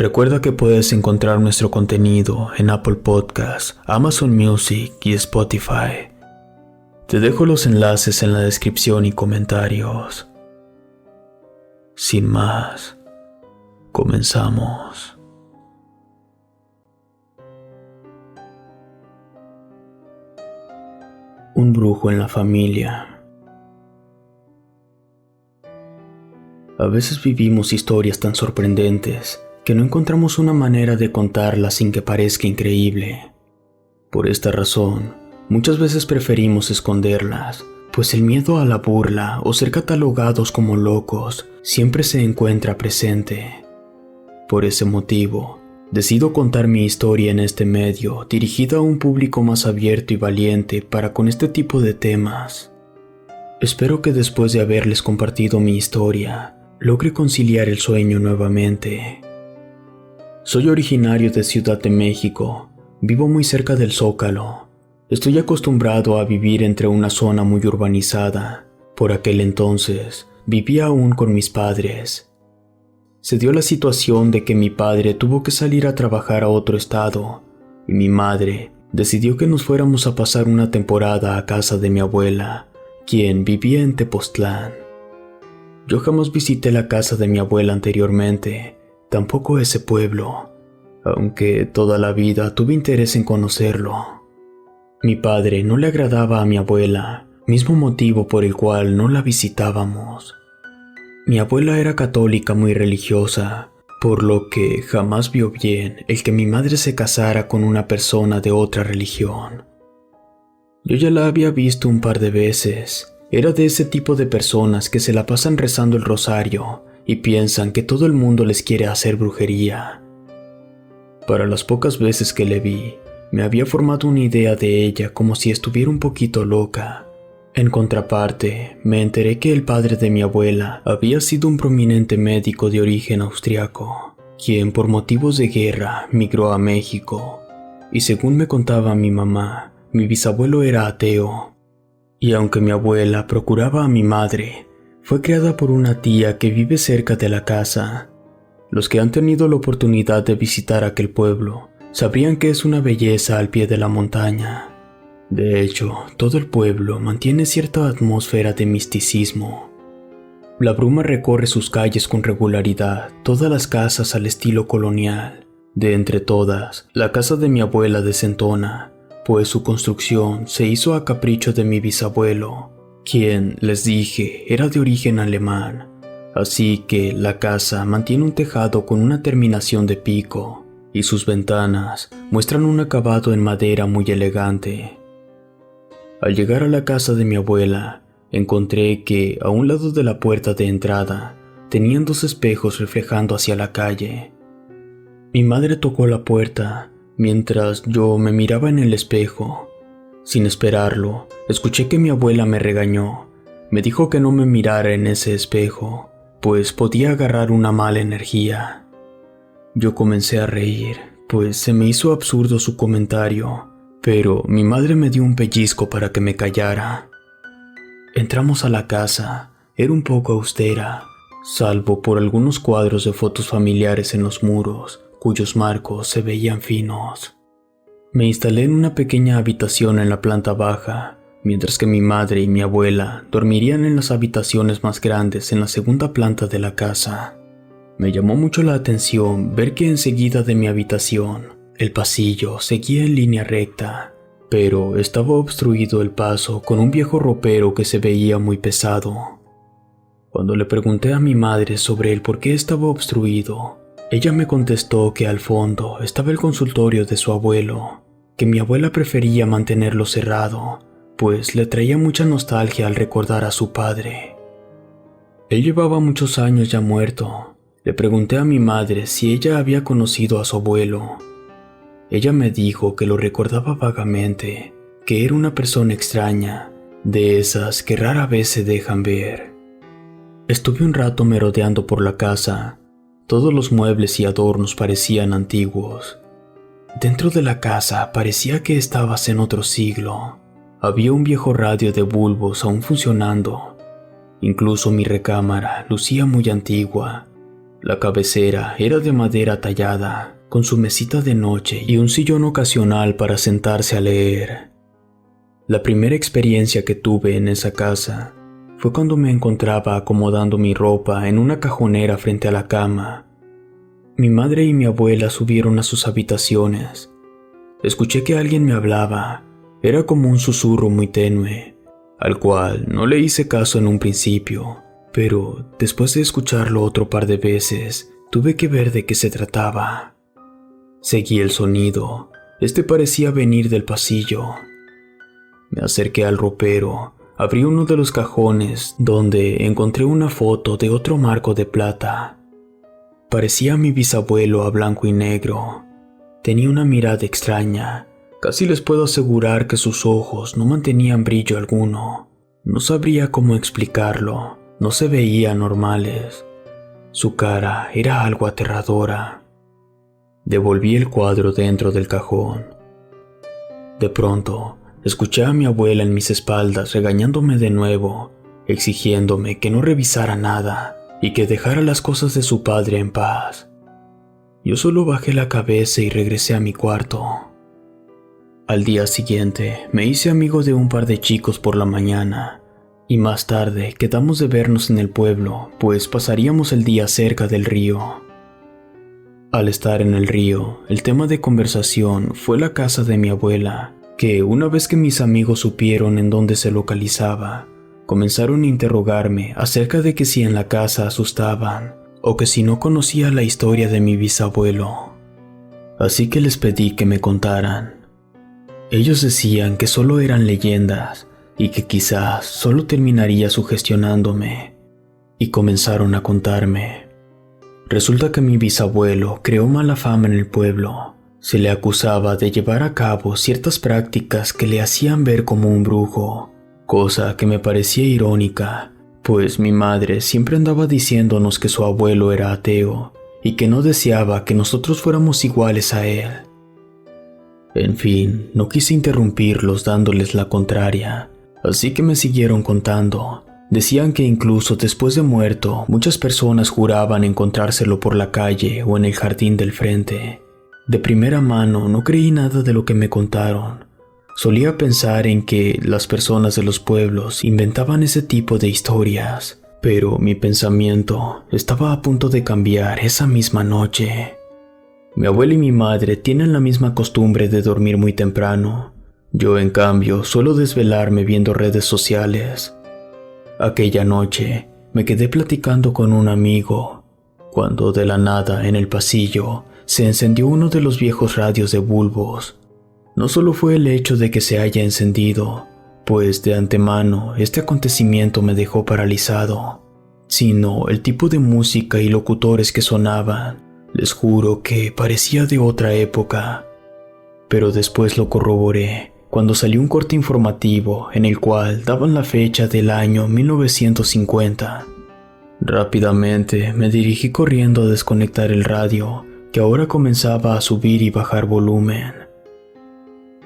Recuerda que puedes encontrar nuestro contenido en Apple Podcasts, Amazon Music y Spotify. Te dejo los enlaces en la descripción y comentarios. Sin más, comenzamos. Un brujo en la familia. A veces vivimos historias tan sorprendentes que no encontramos una manera de contarlas sin que parezca increíble. Por esta razón, muchas veces preferimos esconderlas, pues el miedo a la burla o ser catalogados como locos siempre se encuentra presente. Por ese motivo, decido contar mi historia en este medio, dirigida a un público más abierto y valiente para con este tipo de temas. Espero que después de haberles compartido mi historia, logre conciliar el sueño nuevamente. Soy originario de Ciudad de México, vivo muy cerca del Zócalo. Estoy acostumbrado a vivir entre una zona muy urbanizada. Por aquel entonces, vivía aún con mis padres. Se dio la situación de que mi padre tuvo que salir a trabajar a otro estado, y mi madre decidió que nos fuéramos a pasar una temporada a casa de mi abuela, quien vivía en Tepoztlán. Yo jamás visité la casa de mi abuela anteriormente, tampoco ese pueblo, aunque toda la vida tuve interés en conocerlo. Mi padre no le agradaba a mi abuela, mismo motivo por el cual no la visitábamos. Mi abuela era católica muy religiosa, por lo que jamás vio bien el que mi madre se casara con una persona de otra religión. Yo ya la había visto un par de veces. Era de ese tipo de personas que se la pasan rezando el rosario y piensan que todo el mundo les quiere hacer brujería. Para las pocas veces que le vi, me había formado una idea de ella como si estuviera un poquito loca. En contraparte, me enteré que el padre de mi abuela había sido un prominente médico de origen austriaco, quien por motivos de guerra migró a México. Y según me contaba mi mamá, mi bisabuelo era ateo. Y aunque mi abuela procuraba a mi madre, fue criada por una tía que vive cerca de la casa. Los que han tenido la oportunidad de visitar aquel pueblo sabrían que es una belleza al pie de la montaña. De hecho, todo el pueblo mantiene cierta atmósfera de misticismo. La bruma recorre sus calles con regularidad, todas las casas al estilo colonial. De entre todas, la casa de mi abuela desentona, pues su construcción se hizo a capricho de mi bisabuelo, quien, les dije, era de origen alemán, así que la casa mantiene un tejado con una terminación de pico, y sus ventanas muestran un acabado en madera muy elegante. Al llegar a la casa de mi abuela, encontré que, a un lado de la puerta de entrada, tenían dos espejos reflejando hacia la calle. Mi madre tocó la puerta, mientras yo me miraba en el espejo. Sin esperarlo, escuché que mi abuela me regañó. Me dijo que no me mirara en ese espejo, pues podía agarrar una mala energía. Yo comencé a reír, pues se me hizo absurdo su comentario, pero mi madre me dio un pellizco para que me callara. Entramos a la casa. Era un poco austera, salvo por algunos cuadros de fotos familiares en los muros, cuyos marcos se veían finos. Me instalé en una pequeña habitación en la planta baja, mientras que mi madre y mi abuela dormirían en las habitaciones más grandes en la segunda planta de la casa. Me llamó mucho la atención ver que enseguida de mi habitación, el pasillo seguía en línea recta, pero estaba obstruido el paso con un viejo ropero que se veía muy pesado. Cuando le pregunté a mi madre sobre el por qué estaba obstruido, ella me contestó que al fondo estaba el consultorio de su abuelo, que mi abuela prefería mantenerlo cerrado, pues le traía mucha nostalgia al recordar a su padre. Él llevaba muchos años ya muerto. Le pregunté a mi madre si ella había conocido a su abuelo. Ella me dijo que lo recordaba vagamente, que era una persona extraña, de esas que rara vez se dejan ver. Estuve un rato merodeando por la casa. Todos los muebles y adornos parecían antiguos. Dentro de la casa parecía que estabas en otro siglo. Había un viejo radio de bulbos aún funcionando. Incluso mi recámara lucía muy antigua. La cabecera era de madera tallada, con su mesita de noche y un sillón ocasional para sentarse a leer. La primera experiencia que tuve en esa casa fue cuando me encontraba acomodando mi ropa en una cajonera frente a la cama. Mi madre y mi abuela subieron a sus habitaciones. Escuché que alguien me hablaba. Era como un susurro muy tenue, al cual no le hice caso en un principio, pero después de escucharlo otro par de veces, tuve que ver de qué se trataba. Seguí el sonido. Este parecía venir del pasillo. Me acerqué al ropero, abrí uno de los cajones, donde encontré una foto de otro marco de plata. Parecía mi bisabuelo a blanco y negro. Tenía una mirada extraña. Casi les puedo asegurar que sus ojos no mantenían brillo alguno. No sabría cómo explicarlo. No se veían normales. Su cara era algo aterradora. Devolví el cuadro dentro del cajón. De pronto, escuché a mi abuela en mis espaldas regañándome de nuevo, exigiéndome que no revisara nada y que dejara las cosas de su padre en paz. Yo solo bajé la cabeza y regresé a mi cuarto. Al día siguiente, me hice amigo de un par de chicos por la mañana, y más tarde quedamos de vernos en el pueblo, pues pasaríamos el día cerca del río. Al estar en el río, el tema de conversación fue la casa de mi abuela, que una vez que mis amigos supieron en dónde se localizaba, comenzaron a interrogarme acerca de que si en la casa asustaban o que si no conocía la historia de mi bisabuelo. Así que les pedí que me contaran. Ellos decían que solo eran leyendas y que quizás solo terminaría sugestionándome, y comenzaron a contarme. Resulta que mi bisabuelo creó mala fama en el pueblo. Se le acusaba de llevar a cabo ciertas prácticas que le hacían ver como un brujo, cosa que me parecía irónica, pues mi madre siempre andaba diciéndonos que su abuelo era ateo y que no deseaba que nosotros fuéramos iguales a él. En fin, no quise interrumpirlos dándoles la contraria, así que me siguieron contando. Decían que incluso después de muerto, muchas personas juraban encontrárselo por la calle o en el jardín del frente. De primera mano no creí nada de lo que me contaron. Solía pensar en que las personas de los pueblos inventaban ese tipo de historias, pero mi pensamiento estaba a punto de cambiar esa misma noche. Mi abuela y mi madre tienen la misma costumbre de dormir muy temprano. Yo, en cambio, suelo desvelarme viendo redes sociales. Aquella noche me quedé platicando con un amigo, cuando de la nada en el pasillo se encendió uno de los viejos radios de bulbos. No solo fue el hecho de que se haya encendido, pues de antemano este acontecimiento me dejó paralizado, sino el tipo de música y locutores que sonaban. Les juro que parecía de otra época. Pero después lo corroboré cuando salió un corte informativo en el cual daban la fecha del año 1950. Rápidamente me dirigí corriendo a desconectar el radio, que ahora comenzaba a subir y bajar volumen.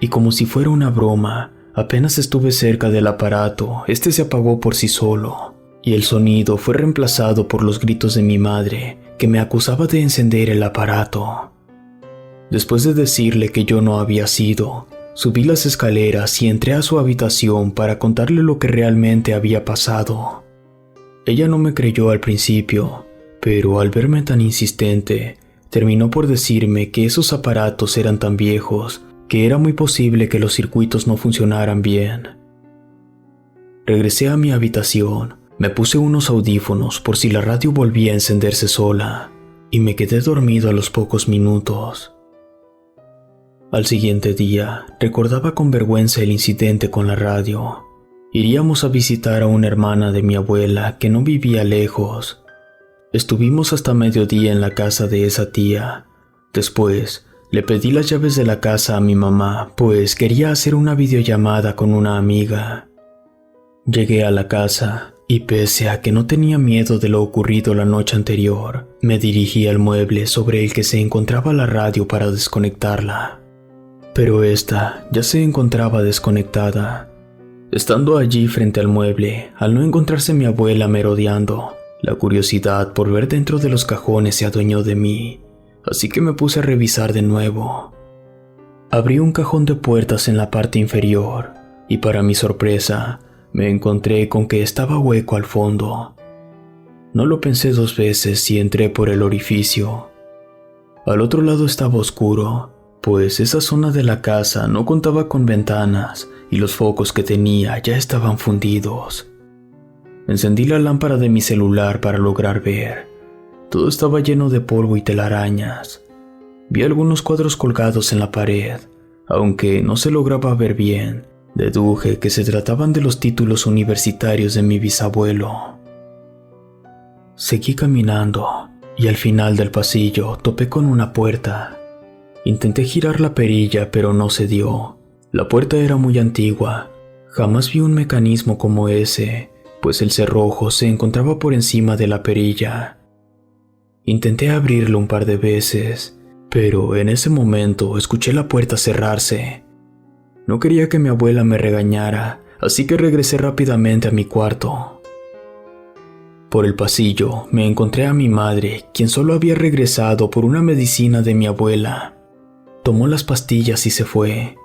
Y como si fuera una broma, apenas estuve cerca del aparato, este se apagó por sí solo, y el sonido fue reemplazado por los gritos de mi madre, que me acusaba de encender el aparato. Después de decirle que yo no había sido, subí las escaleras y entré a su habitación para contarle lo que realmente había pasado. Ella no me creyó al principio, pero al verme tan insistente, terminó por decirme que esos aparatos eran tan viejos que era muy posible que los circuitos no funcionaran bien. Regresé a mi habitación, me puse unos audífonos por si la radio volvía a encenderse sola, y me quedé dormido a los pocos minutos. Al siguiente día, recordaba con vergüenza el incidente con la radio. Iríamos a visitar a una hermana de mi abuela que no vivía lejos. Estuvimos hasta mediodía en la casa de esa tía. Después, le pedí las llaves de la casa a mi mamá, pues quería hacer una videollamada con una amiga. Llegué a la casa y pese a que no tenía miedo de lo ocurrido la noche anterior, me dirigí al mueble sobre el que se encontraba la radio para desconectarla. Pero esta ya se encontraba desconectada. Estando allí frente al mueble, al no encontrarse mi abuela merodeando, La curiosidad por ver dentro de los cajones se adueñó de mí, así que me puse a revisar de nuevo. Abrí un cajón de puertas en la parte inferior y para mi sorpresa me encontré con que estaba hueco al fondo. No lo pensé dos veces y entré por el orificio. Al otro lado estaba oscuro, pues esa zona de la casa no contaba con ventanas y los focos que tenía ya estaban fundidos. Encendí la lámpara de mi celular para lograr ver. Todo estaba lleno de polvo y telarañas. Vi algunos cuadros colgados en la pared, aunque no se lograba ver bien. Deduje que se trataban de los títulos universitarios de mi bisabuelo. Seguí caminando y al final del pasillo topé con una puerta. Intenté girar la perilla, pero no se dio. La puerta era muy antigua. Jamás vi un mecanismo como ese, pues el cerrojo se encontraba por encima de la perilla. Intenté abrirlo un par de veces, pero en ese momento escuché la puerta cerrarse. No quería que mi abuela me regañara, así que regresé rápidamente a mi cuarto. Por el pasillo me encontré a mi madre, quien solo había regresado por una medicina de mi abuela. Tomó las pastillas y se fue.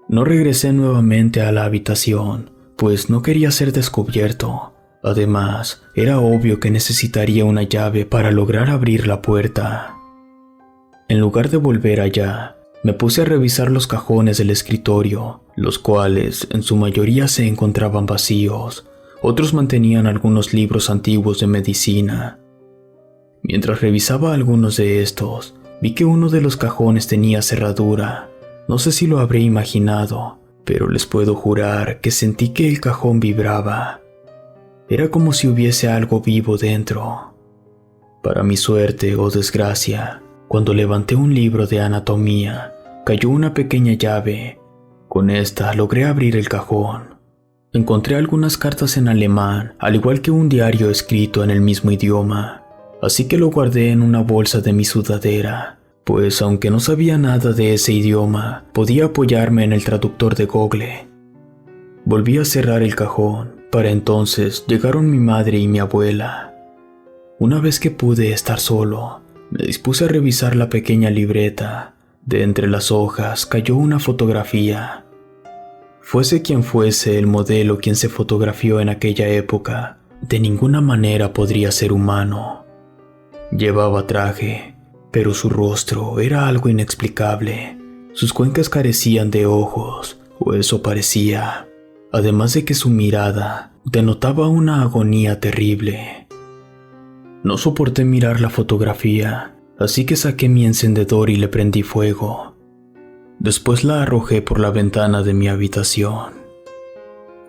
No regresé nuevamente a la habitación, pues no quería ser descubierto. Además, era obvio que necesitaría una llave para lograr abrir la puerta. En lugar de volver allá, me puse a revisar los cajones del escritorio, los cuales en su mayoría se encontraban vacíos. Otros mantenían algunos libros antiguos de medicina. Mientras revisaba algunos de estos, vi que uno de los cajones tenía cerradura. No sé si lo habré imaginado, pero les puedo jurar que sentí que el cajón vibraba. Era como si hubiese algo vivo dentro. Para mi suerte o desgracia, cuando levanté un libro de anatomía, cayó una pequeña llave. Con esta logré abrir el cajón. Encontré algunas cartas en alemán, al igual que un diario escrito en el mismo idioma, así que lo guardé en una bolsa de mi sudadera, pues aunque no sabía nada de ese idioma, podía apoyarme en el traductor de Google. Volví a cerrar el cajón. Para entonces llegaron mi madre y mi abuela. Una vez que pude estar solo, me dispuse a revisar la pequeña libreta. De entre las hojas cayó una fotografía. Fuese quien fuese el modelo quien se fotografió en aquella época, de ninguna manera podría ser humano. Llevaba traje, pero su rostro era algo inexplicable. Sus cuencas carecían de ojos, o eso parecía. Además de que su mirada denotaba una agonía terrible. No soporté mirar la fotografía, así que saqué mi encendedor y le prendí fuego. Después la arrojé por la ventana de mi habitación.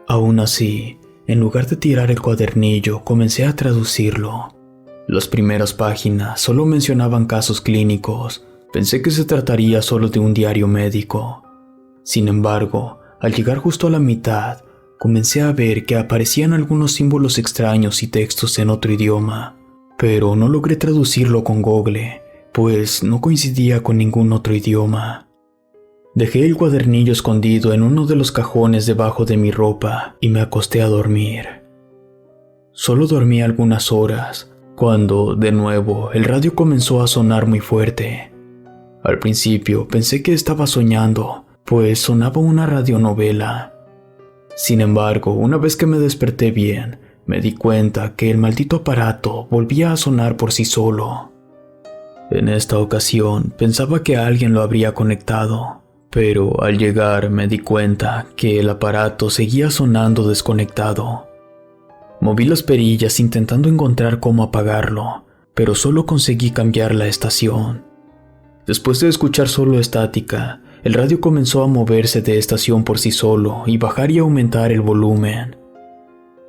Aún así, en lugar de tirar el cuadernillo, comencé a traducirlo. Las primeras páginas solo mencionaban casos clínicos. Pensé que se trataría solo de un diario médico. Sin embargo, al llegar justo a la mitad, comencé a ver que aparecían algunos símbolos extraños y textos en otro idioma, pero no logré traducirlo con Google, pues no coincidía con ningún otro idioma. Dejé el cuadernillo escondido en uno de los cajones debajo de mi ropa y me acosté a dormir. Solo dormí algunas horas, cuando, de nuevo, el radio comenzó a sonar muy fuerte. Al principio pensé que estaba soñando, pues sonaba una radionovela. Sin embargo, una vez que me desperté bien, me di cuenta que el maldito aparato volvía a sonar por sí solo. En esta ocasión pensaba que alguien lo habría conectado, pero al llegar me di cuenta que el aparato seguía sonando desconectado. Moví las perillas intentando encontrar cómo apagarlo, pero solo conseguí cambiar la estación. Después de escuchar solo estática, el radio comenzó a moverse de estación por sí solo y bajar y aumentar el volumen.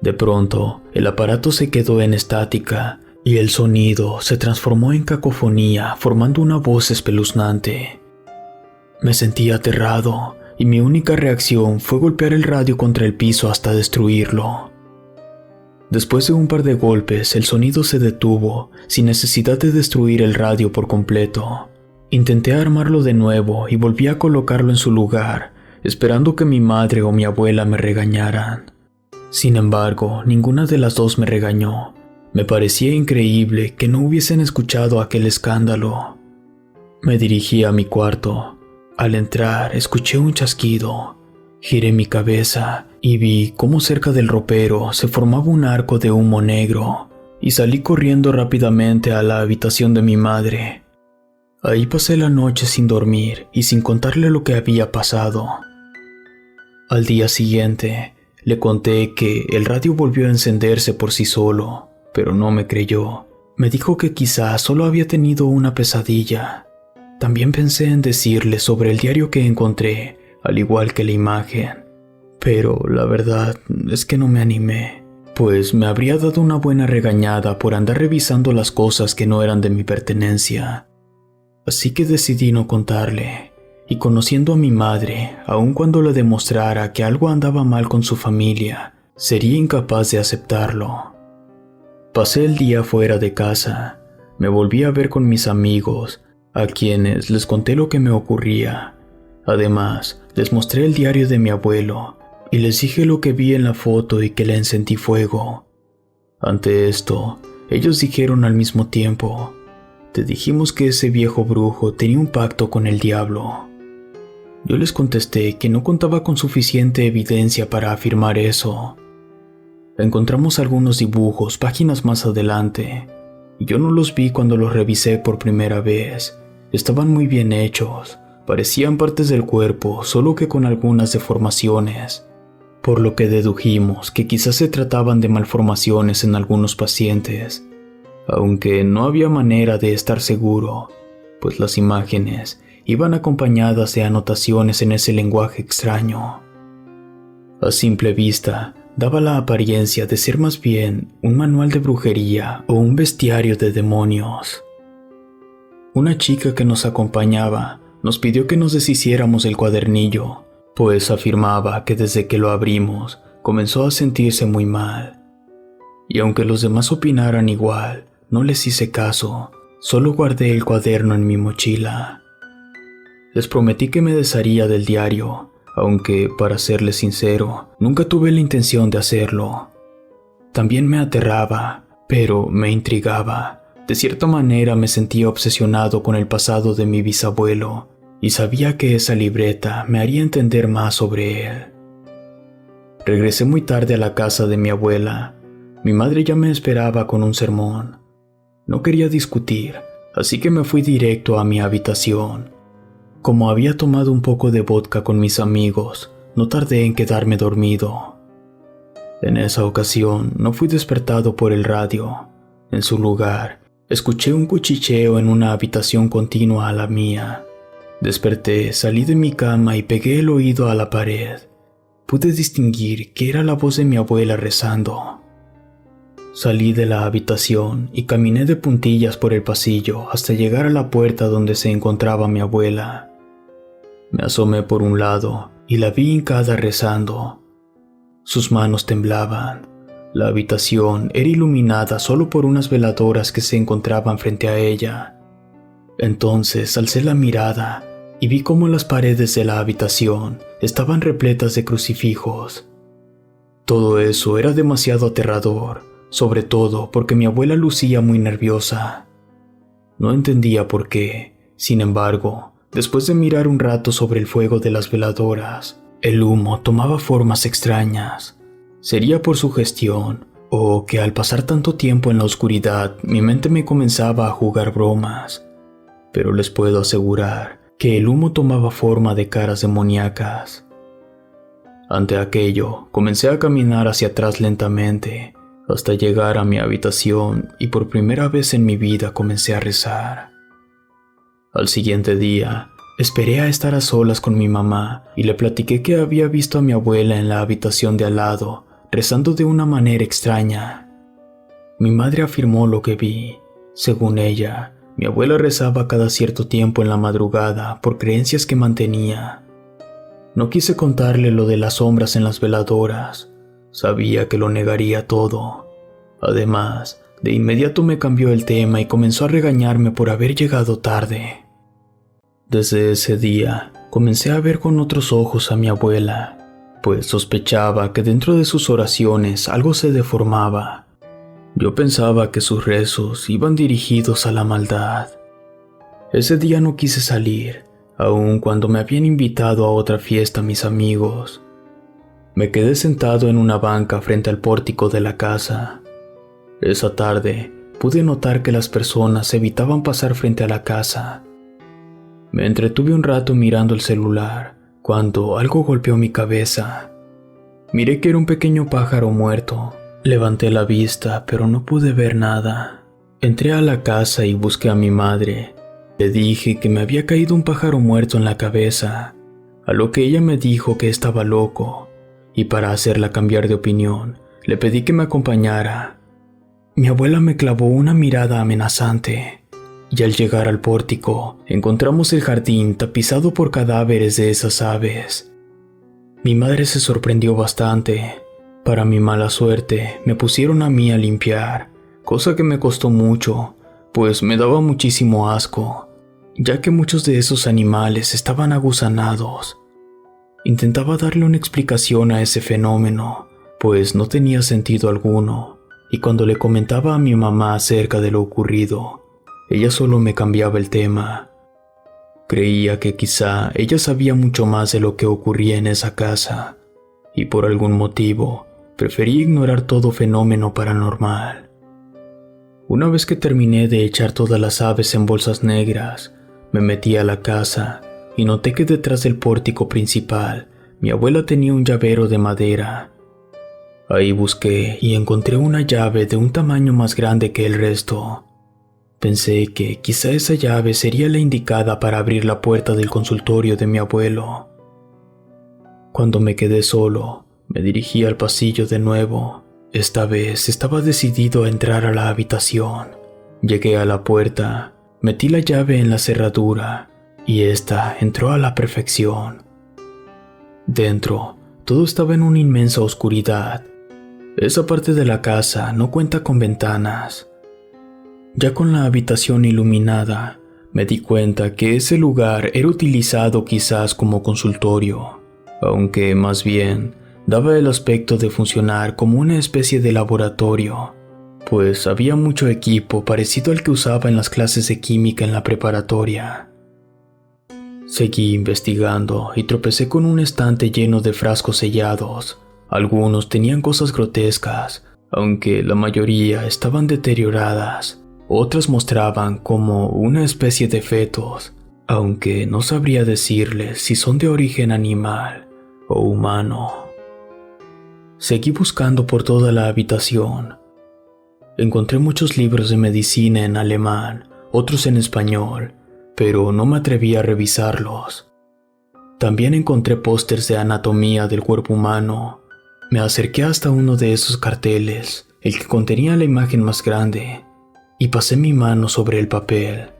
De pronto, el aparato se quedó en estática y el sonido se transformó en cacofonía, formando una voz espeluznante. Me sentí aterrado y mi única reacción fue golpear el radio contra el piso hasta destruirlo. Después de un par de golpes, el sonido se detuvo, sin necesidad de destruir el radio por completo. Intenté armarlo de nuevo y volví a colocarlo en su lugar, esperando que mi madre o mi abuela me regañaran. Sin embargo, ninguna de las dos me regañó. Me parecía increíble que no hubiesen escuchado aquel escándalo. Me dirigí a mi cuarto. Al entrar, escuché un chasquido. Giré mi cabeza y vi cómo cerca del ropero se formaba un arco de humo negro, y salí corriendo rápidamente a la habitación de mi madre. Ahí pasé la noche sin dormir y sin contarle lo que había pasado. Al día siguiente, le conté que el radio volvió a encenderse por sí solo, pero no me creyó. Me dijo que quizás solo había tenido una pesadilla. También pensé en decirle sobre el diario que encontré, al igual que la imagen, pero la verdad es que no me animé, pues me habría dado una buena regañada por andar revisando las cosas que no eran de mi pertenencia. Así que decidí no contarle, y conociendo a mi madre, aun cuando le demostrara que algo andaba mal con su familia, sería incapaz de aceptarlo. Pasé el día fuera de casa. Me volví a ver con mis amigos, a quienes les conté lo que me ocurría. Además, les mostré el diario de mi abuelo y les dije lo que vi en la foto y que le encendí fuego. Ante esto, ellos dijeron al mismo tiempo: "Te dijimos que ese viejo brujo tenía un pacto con el diablo". Yo les contesté que no contaba con suficiente evidencia para afirmar eso. Encontramos algunos dibujos páginas más adelante, y yo no los vi cuando los revisé por primera vez. Estaban muy bien hechos, parecían partes del cuerpo, solo que con algunas deformaciones, por lo que dedujimos que quizás se trataban de malformaciones en algunos pacientes, aunque no había manera de estar seguro, pues las imágenes iban acompañadas de anotaciones en ese lenguaje extraño. A simple vista, daba la apariencia de ser más bien un manual de brujería o un bestiario de demonios. Una chica que nos acompañaba nos pidió que nos deshiciéramos del cuadernillo, pues afirmaba que desde que lo abrimos comenzó a sentirse muy mal. Y aunque los demás opinaran igual, no les hice caso, solo guardé el cuaderno en mi mochila. Les prometí que me desharía del diario, aunque, para serles sincero, nunca tuve la intención de hacerlo. También me aterraba, pero me intrigaba. De cierta manera me sentía obsesionado con el pasado de mi bisabuelo, y sabía que esa libreta me haría entender más sobre él. Regresé muy tarde a la casa de mi abuela. Mi madre ya me esperaba con un sermón. No quería discutir, así que me fui directo a mi habitación. Como había tomado un poco de vodka con mis amigos, no tardé en quedarme dormido. En esa ocasión no fui despertado por el radio. En su lugar, escuché un cuchicheo en una habitación continua a la mía. Desperté, salí de mi cama y pegué el oído a la pared. Pude distinguir que era la voz de mi abuela rezando. Salí de la habitación y caminé de puntillas por el pasillo hasta llegar a la puerta donde se encontraba mi abuela. Me asomé por un lado y la vi hincada rezando. Sus manos temblaban. La habitación era iluminada solo por unas veladoras que se encontraban frente a ella. Entonces alcé la mirada y vi cómo las paredes de la habitación estaban repletas de crucifijos. Todo eso era demasiado aterrador, sobre todo porque mi abuela lucía muy nerviosa. No entendía por qué. Sin embargo, después de mirar un rato sobre el fuego de las veladoras, el humo tomaba formas extrañas. Sería por sugestión, o que al pasar tanto tiempo en la oscuridad, mi mente me comenzaba a jugar bromas. Pero les puedo asegurar que el humo tomaba forma de caras demoníacas. Ante aquello, comencé a caminar hacia atrás lentamente, hasta llegar a mi habitación y por primera vez en mi vida comencé a rezar. Al siguiente día, esperé a estar a solas con mi mamá y le platiqué que había visto a mi abuela en la habitación de al lado, rezando de una manera extraña. Mi madre afirmó lo que vi. Según ella, mi abuela rezaba cada cierto tiempo en la madrugada por creencias que mantenía. No quise contarle lo de las sombras en las veladoras. Sabía que lo negaría todo. Además, de inmediato me cambió el tema y comenzó a regañarme por haber llegado tarde. Desde ese día, comencé a ver con otros ojos a mi abuela, pues sospechaba que dentro de sus oraciones algo se deformaba. Yo pensaba que sus rezos iban dirigidos a la maldad. Ese día no quise salir, aun cuando me habían invitado a otra fiesta mis amigos. Me quedé sentado en una banca frente al pórtico de la casa. Esa tarde pude notar que las personas evitaban pasar frente a la casa. Me entretuve un rato mirando el celular, cuando algo golpeó mi cabeza. Miré que era un pequeño pájaro muerto. Levanté la vista, pero no pude ver nada. Entré a la casa y busqué a mi madre. Le dije que me había caído un pájaro muerto en la cabeza, a lo que ella me dijo que estaba loco, y para hacerla cambiar de opinión, le pedí que me acompañara. Mi abuela me clavó una mirada amenazante, y al llegar al pórtico, encontramos el jardín tapizado por cadáveres de esas aves. Mi madre se sorprendió bastante. Para mi mala suerte, me pusieron a mí a limpiar, cosa que me costó mucho, pues me daba muchísimo asco, ya que muchos de esos animales estaban aguzanados. Intentaba darle una explicación a ese fenómeno, pues no tenía sentido alguno, y cuando le comentaba a mi mamá acerca de lo ocurrido, ella solo me cambiaba el tema. Creía que quizá ella sabía mucho más de lo que ocurría en esa casa, y por algún motivo preferí ignorar todo fenómeno paranormal. Una vez que terminé de echar todas las aves en bolsas negras, me metí a la casa y noté que detrás del pórtico principal mi abuela tenía un llavero de madera. Ahí busqué y encontré una llave de un tamaño más grande que el resto. Pensé que quizá esa llave sería la indicada para abrir la puerta del consultorio de mi abuelo. Cuando me quedé solo, me dirigí al pasillo de nuevo. Esta vez estaba decidido a entrar a la habitación. Llegué a la puerta, metí la llave en la cerradura y ésta entró a la perfección. Dentro, todo estaba en una inmensa oscuridad. Esa parte de la casa no cuenta con ventanas. Ya con la habitación iluminada, me di cuenta que ese lugar era utilizado quizás como consultorio, aunque más bien daba el aspecto de funcionar como una especie de laboratorio, pues había mucho equipo parecido al que usaba en las clases de química en la preparatoria. Seguí investigando y tropecé con un estante lleno de frascos sellados. Algunos tenían cosas grotescas, aunque la mayoría estaban deterioradas. Otras mostraban como una especie de fetos, aunque no sabría decirles si son de origen animal o humano. Seguí buscando por toda la habitación. Encontré muchos libros de medicina en alemán, otros en español, pero no me atreví a revisarlos. También encontré pósters de anatomía del cuerpo humano. Me acerqué hasta uno de esos carteles, el que contenía la imagen más grande, y pasé mi mano sobre el papel.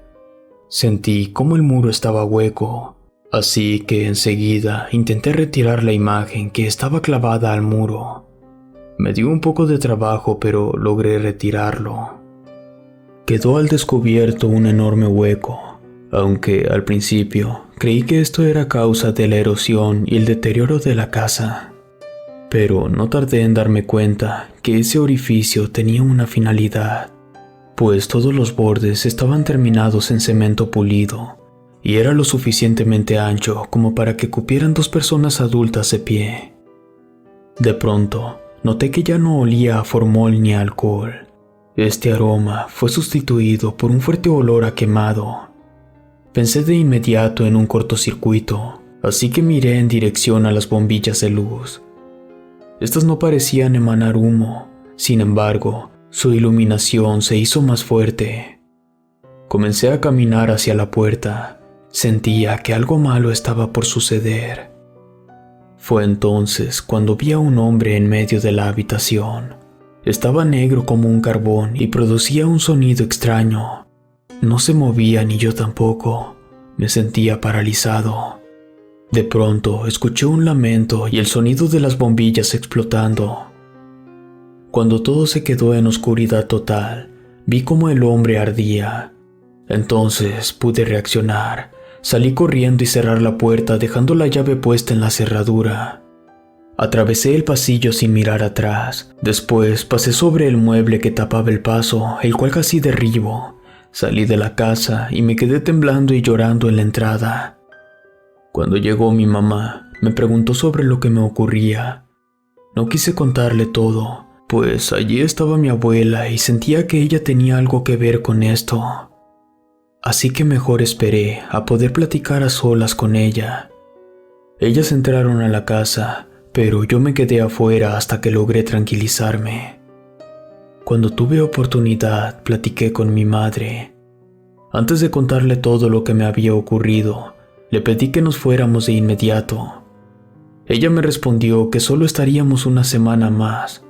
Sentí cómo el muro estaba hueco, así que enseguida intenté retirar la imagen que estaba clavada al muro. Me dio un poco de trabajo, pero logré retirarlo. Quedó al descubierto un enorme hueco, aunque al principio creí que esto era causa de la erosión y el deterioro de la casa. Pero no tardé en darme cuenta que ese orificio tenía una finalidad, pues todos los bordes estaban terminados en cemento pulido y era lo suficientemente ancho como para que cupieran 2 personas adultas de pie. De pronto, noté que ya no olía a formol ni a alcohol. Este aroma fue sustituido por un fuerte olor a quemado. Pensé de inmediato en un cortocircuito, así que miré en dirección a las bombillas de luz. Estas no parecían emanar humo, sin embargo, su iluminación se hizo más fuerte. Comencé a caminar hacia la puerta. Sentía que algo malo estaba por suceder. Fue entonces cuando vi a un hombre en medio de la habitación. Estaba negro como un carbón y producía un sonido extraño. No se movía ni yo tampoco. Me sentía paralizado. De pronto escuché un lamento y el sonido de las bombillas explotando. Cuando todo se quedó en oscuridad total, vi cómo el hombre ardía. Entonces pude reaccionar. Salí corriendo y cerrar la puerta dejando la llave puesta en la cerradura. Atravesé el pasillo sin mirar atrás. Después pasé sobre el mueble que tapaba el paso, el cual casi derribo. Salí de la casa y me quedé temblando y llorando en la entrada. Cuando llegó mi mamá, me preguntó sobre lo que me ocurría. No quise contarle todo, pues allí estaba mi abuela y sentía que ella tenía algo que ver con esto. Así que mejor esperé a poder platicar a solas con ella. Ellas entraron a la casa, pero yo me quedé afuera hasta que logré tranquilizarme. Cuando tuve oportunidad, platiqué con mi madre. Antes de contarle todo lo que me había ocurrido, le pedí que nos fuéramos de inmediato. Ella me respondió que solo estaríamos una semana más.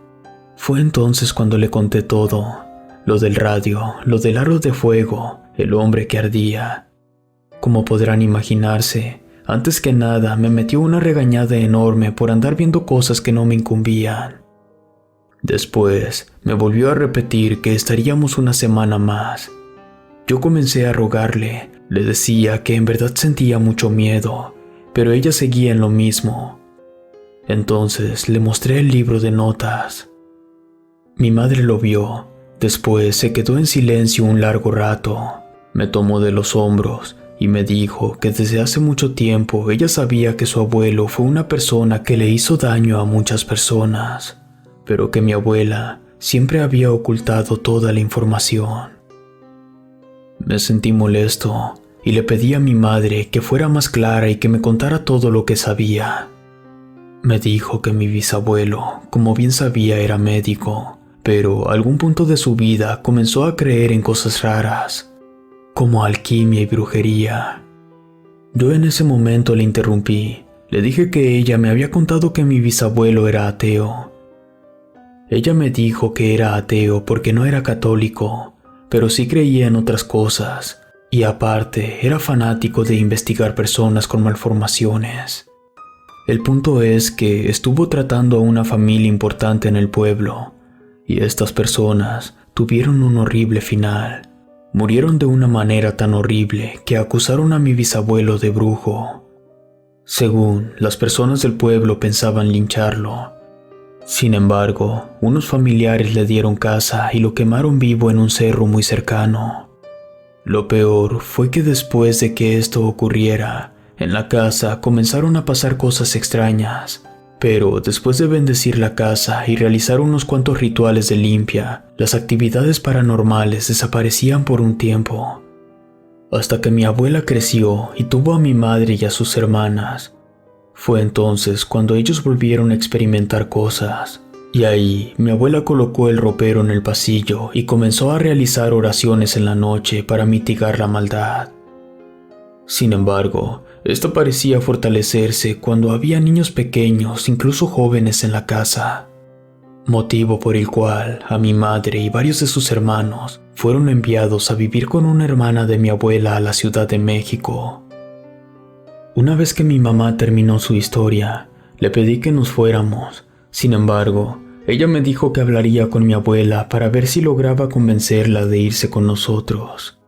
Fue entonces cuando le conté todo, lo del radio, lo del aro de fuego, el hombre que ardía. Como podrán imaginarse, antes que nada me metió una regañada enorme por andar viendo cosas que no me incumbían. Después me volvió a repetir que estaríamos una semana más. Yo comencé a rogarle, le decía que en verdad sentía mucho miedo, pero ella seguía en lo mismo. Entonces le mostré el libro de notas. Mi madre lo vio, después se quedó en silencio un largo rato, me tomó de los hombros y me dijo que desde hace mucho tiempo ella sabía que su abuelo fue una persona que le hizo daño a muchas personas, pero que mi abuela siempre había ocultado toda la información. Me sentí molesto y le pedí a mi madre que fuera más clara y que me contara todo lo que sabía. Me dijo que mi bisabuelo, como bien sabía, era médico, pero a algún punto de su vida comenzó a creer en cosas raras, como alquimia y brujería. Yo en ese momento le interrumpí. Le dije que ella me había contado que mi bisabuelo era ateo. Ella me dijo que era ateo porque no era católico, pero sí creía en otras cosas, y aparte era fanático de investigar personas con malformaciones. El punto es que estuvo tratando a una familia importante en el pueblo, y estas personas tuvieron un horrible final. Murieron de una manera tan horrible que acusaron a mi bisabuelo de brujo. Según las personas del pueblo pensaban lincharlo. Sin embargo, unos familiares le dieron caza y lo quemaron vivo en un cerro muy cercano. Lo peor fue que después de que esto ocurriera, en la casa comenzaron a pasar cosas extrañas. Pero después de bendecir la casa y realizar unos cuantos rituales de limpia, las actividades paranormales desaparecían por un tiempo. Hasta que mi abuela creció y tuvo a mi madre y a sus hermanas. Fue entonces cuando ellos volvieron a experimentar cosas. Y ahí mi abuela colocó el ropero en el pasillo y comenzó a realizar oraciones en la noche para mitigar la maldad. Sin embargo, esto parecía fortalecerse cuando había niños pequeños, incluso jóvenes en la casa, motivo por el cual a mi madre y varios de sus hermanos fueron enviados a vivir con una hermana de mi abuela a la Ciudad de México. Una vez que mi mamá terminó su historia, le pedí que nos fuéramos. Sin embargo, ella me dijo que hablaría con mi abuela para ver si lograba convencerla de irse con nosotros.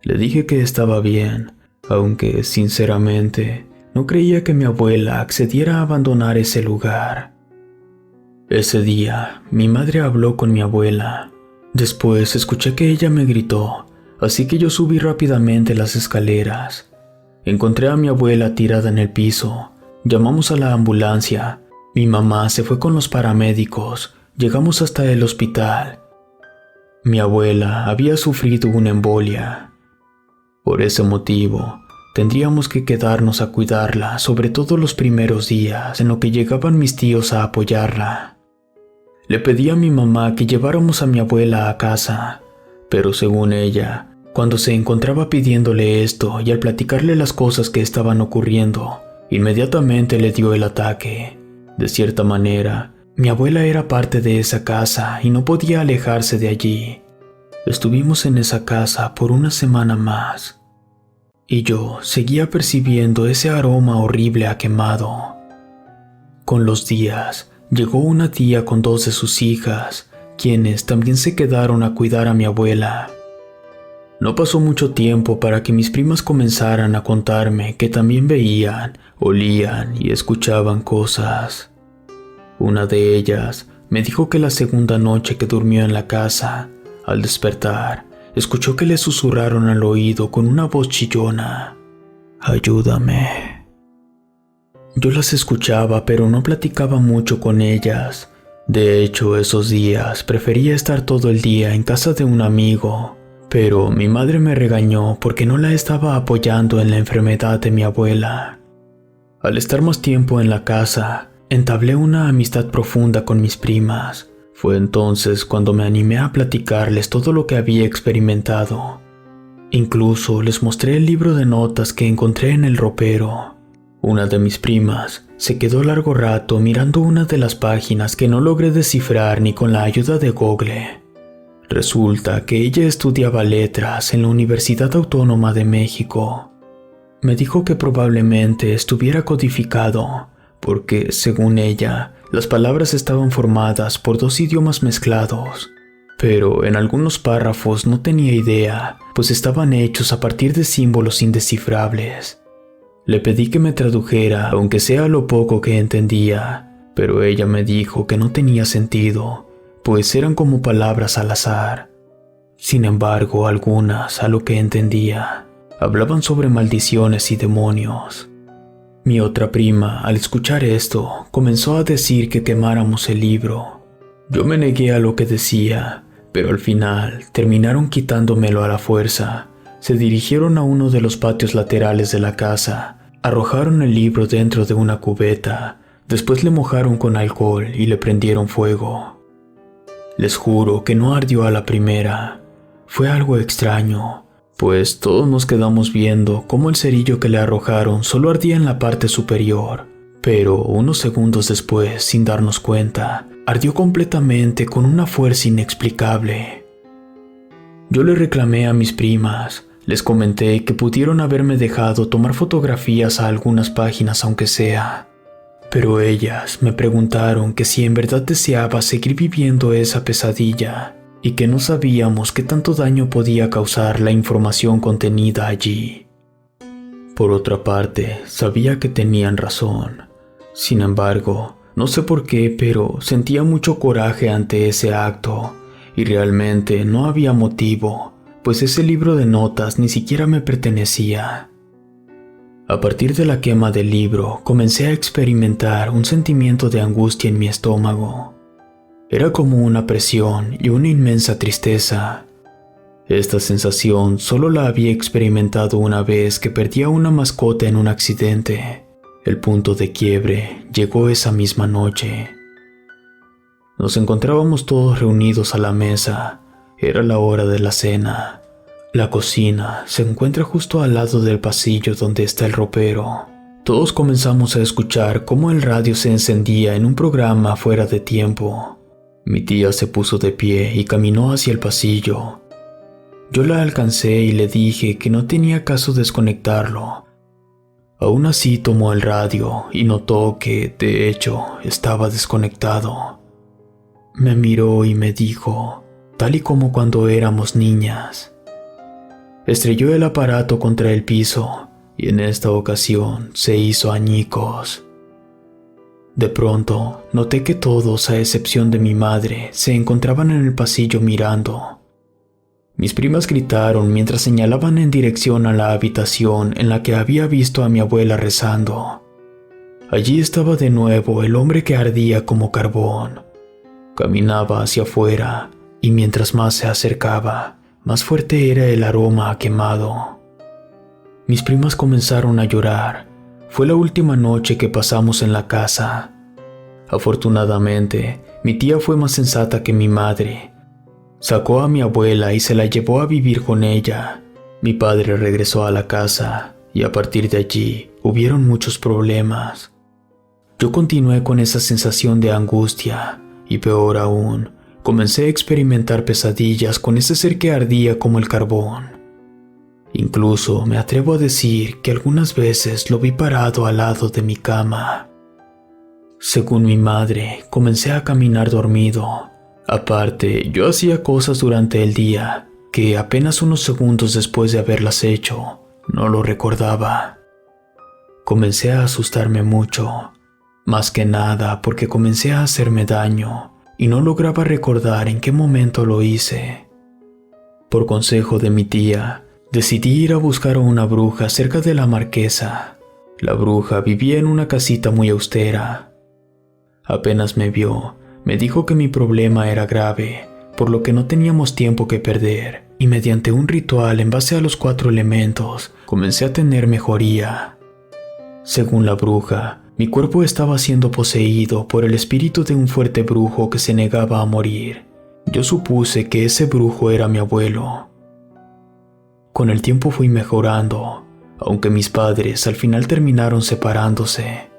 Le dije que estaba bien, aunque, sinceramente, no creía que mi abuela accediera a abandonar ese lugar. Ese día, mi madre habló con mi abuela. Después escuché que ella me gritó, así que yo subí rápidamente las escaleras. Encontré a mi abuela tirada en el piso. Llamamos a la ambulancia. Mi mamá se fue con los paramédicos. Llegamos hasta el hospital. Mi abuela había sufrido una embolia. Por ese motivo, tendríamos que quedarnos a cuidarla, sobre todo los primeros días, en lo que llegaban mis tíos a apoyarla. Le pedí a mi mamá que lleváramos a mi abuela a casa, pero según ella, cuando se encontraba pidiéndole esto y al platicarle las cosas que estaban ocurriendo, inmediatamente le dio el ataque. De cierta manera, mi abuela era parte de esa casa y no podía alejarse de allí. Estuvimos en esa casa por una semana más. Y yo seguía percibiendo ese aroma horrible a quemado. Con los días, llegó una tía con 2 de sus hijas, quienes también se quedaron a cuidar a mi abuela. No pasó mucho tiempo para que mis primas comenzaran a contarme que también veían, olían y escuchaban cosas. Una de ellas me dijo que la segunda noche que durmió en la casa, al despertar, escuchó que le susurraron al oído con una voz chillona: «Ayúdame». Yo las escuchaba, pero no platicaba mucho con ellas. De hecho, esos días prefería estar todo el día en casa de un amigo, pero mi madre me regañó porque no la estaba apoyando en la enfermedad de mi abuela. Al estar más tiempo en la casa, entablé una amistad profunda con mis primas. Fue entonces cuando me animé a platicarles todo lo que había experimentado. Incluso les mostré el libro de notas que encontré en el ropero. Una de mis primas se quedó largo rato mirando una de las páginas que no logré descifrar ni con la ayuda de Google. Resulta que ella estudiaba letras en la Universidad Autónoma de México. Me dijo que probablemente estuviera codificado, porque, según ella, las palabras estaban formadas por dos idiomas mezclados. Pero en algunos párrafos no tenía idea, pues estaban hechos a partir de símbolos indescifrables. Le pedí que me tradujera, aunque sea lo poco que entendía, pero ella me dijo que no tenía sentido, pues eran como palabras al azar. Sin embargo, algunas, a lo que entendía, hablaban sobre maldiciones y demonios. Mi otra prima, al escuchar esto, comenzó a decir que quemáramos el libro. Yo me negué a lo que decía, pero al final terminaron quitándomelo a la fuerza. Se dirigieron a uno de los patios laterales de la casa, arrojaron el libro dentro de una cubeta, después le mojaron con alcohol y le prendieron fuego. Les juro que no ardió a la primera. Fue algo extraño, pues todos nos quedamos viendo cómo el cerillo que le arrojaron solo ardía en la parte superior, pero unos segundos después, sin darnos cuenta, ardió completamente con una fuerza inexplicable. Yo le reclamé a mis primas, les comenté que pudieron haberme dejado tomar fotografías a algunas páginas aunque sea, pero ellas me preguntaron que si en verdad deseaba seguir viviendo esa pesadilla y que no sabíamos qué tanto daño podía causar la información contenida allí. Por otra parte, sabía que tenían razón. Sin embargo, no sé por qué, pero sentía mucho coraje ante ese acto, y realmente no había motivo, pues ese libro de notas ni siquiera me pertenecía. A partir de la quema del libro, comencé a experimentar un sentimiento de angustia en mi estómago. Era como una presión y una inmensa tristeza. Esta sensación solo la había experimentado una vez que perdí a una mascota en un accidente. El punto de quiebre llegó esa misma noche. Nos encontrábamos todos reunidos a la mesa. Era la hora de la cena. La cocina se encuentra justo al lado del pasillo donde está el ropero. Todos comenzamos a escuchar cómo el radio se encendía en un programa fuera de tiempo. Mi tía se puso de pie y caminó hacia el pasillo. Yo la alcancé y le dije que no tenía caso desconectarlo. Aún así tomó el radio y notó que, de hecho, estaba desconectado. Me miró y me dijo, tal y como cuando éramos niñas. Estrelló el aparato contra el piso y en esta ocasión se hizo añicos. De pronto, noté que todos, a excepción de mi madre, se encontraban en el pasillo mirando. Mis primas gritaron mientras señalaban en dirección a la habitación en la que había visto a mi abuela rezando. Allí estaba de nuevo el hombre que ardía como carbón. Caminaba hacia afuera y mientras más se acercaba, más fuerte era el aroma a quemado. Mis primas comenzaron a llorar. Fue la última noche que pasamos en la casa. Afortunadamente, mi tía fue más sensata que mi madre. Sacó a mi abuela y se la llevó a vivir con ella. Mi padre regresó a la casa y a partir de allí hubieron muchos problemas. Yo continué con esa sensación de angustia y peor aún, comencé a experimentar pesadillas con ese ser que ardía como el carbón. Incluso me atrevo a decir que algunas veces lo vi parado al lado de mi cama. Según mi madre, comencé a caminar dormido. Aparte, yo hacía cosas durante el día que apenas unos segundos después de haberlas hecho, no lo recordaba. Comencé a asustarme mucho. más que nada porque comencé a hacerme daño y no lograba recordar en qué momento lo hice. Por consejo de mi tía, decidí ir a buscar a una bruja cerca de la marquesa. La bruja vivía en una casita muy austera. Apenas me vio, me dijo que mi problema era grave, por lo que no teníamos tiempo que perder, y mediante un ritual en base a los 4 elementos, comencé a tener mejoría. Según la bruja, mi cuerpo estaba siendo poseído por el espíritu de un fuerte brujo que se negaba a morir. Yo supuse que ese brujo era mi abuelo. Con el tiempo fui mejorando, aunque mis padres al final terminaron separándose.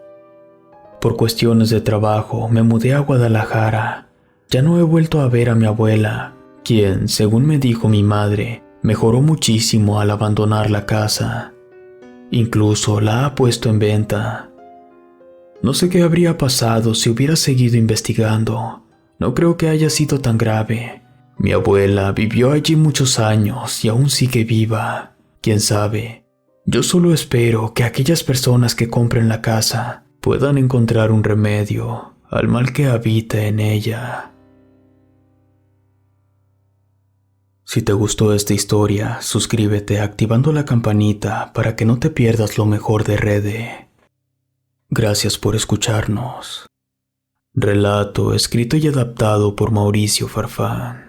Por cuestiones de trabajo me mudé a Guadalajara. Ya no he vuelto a ver a mi abuela, quien, según me dijo mi madre, mejoró muchísimo al abandonar la casa. Incluso la ha puesto en venta. No sé qué habría pasado si hubiera seguido investigando. No creo que haya sido tan grave. Mi abuela vivió allí muchos años y aún sigue viva. ¿Quién sabe? Yo solo espero que aquellas personas que compren la casa puedan encontrar un remedio al mal que habita en ella. Si te gustó esta historia, suscríbete activando la campanita para que no te pierdas lo mejor de Rede. Gracias por escucharnos. Relato escrito y adaptado por Mauricio Farfán.